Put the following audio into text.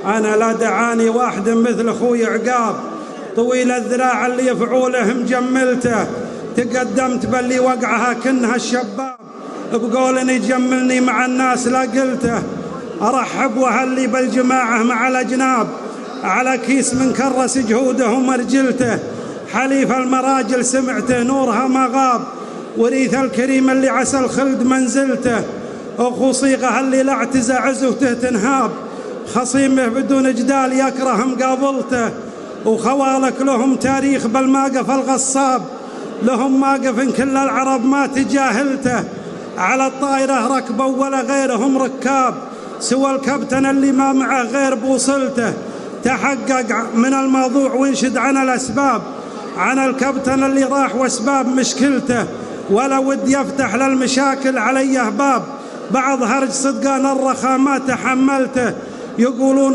أنا لا دعاني واحد مثل أخوي عقاب طويل الذراع اللي يفعوله مجملته، تقدمت باللي وقعها كنها الشباب بقول يجملني مع الناس لا قلته. أرحب وهلي بالجماعة مع الأجناب على كيس من كرس جهوده ومرجلته، حليف المراجل سمعته نورها ما غاب، وريث الكريم اللي عسى الخلد منزلته، أخو صيغة اللي لا اعتزى عزوته تنهاب، خصيمه بدون جدال يكره مقابلته، وخوالك لهم تاريخ بالماقف الغصاب، لهم ماقف إن كل العرب ما تجاهلته، على الطائرة ركبوا ولا غيرهم ركاب، سوى الكابتن اللي ما معه غير بوصلته، تحقق من الموضوع وانشد عن الأسباب، عن الكابتن اللي راح واسباب مشكلته، ولا ود يفتح للمشاكل عليه باب، بعض هرج صدقان الرخاء ما تحملته، يقولون